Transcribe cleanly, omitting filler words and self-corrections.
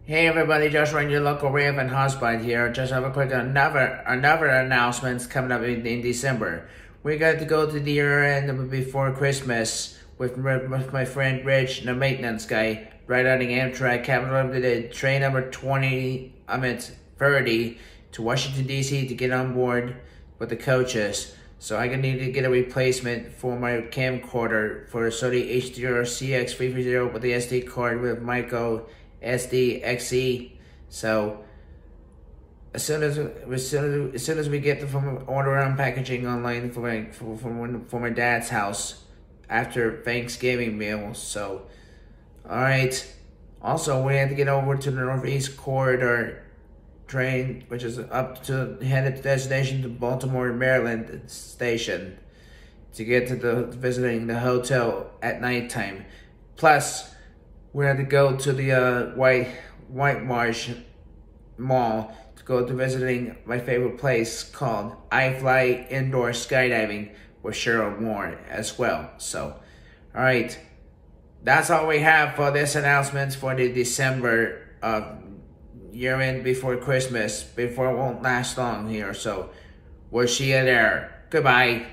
Hey everybody, just run your local Raven husband here. Just have a quick another announcements coming up in December. We got to go to the year end before Christmas with my friend Rich, the maintenance guy, right on the Amtrak Capital the train number 30 to Washington DC to get on board with the coaches. So I'm gonna need to get a replacement for my camcorder for a Sony HDR CX330 with the SD card with micro SD XE. So as soon as we get from order on packaging online for my dad's house after Thanksgiving meal. So all right. Also, we had to get over to the Northeast Corridor train, which is up to headed to destination to Baltimore, Maryland station to get to the visiting the hotel at nighttime. Plus, we had to go to the White Marsh Mall to go to visiting my favorite place called iFly Indoor Skydiving with Cheryl Moore as well. So, all right, that's all we have for this announcement for the December year end before Christmas. Before it won't last long here. So, we'll see you there. Goodbye.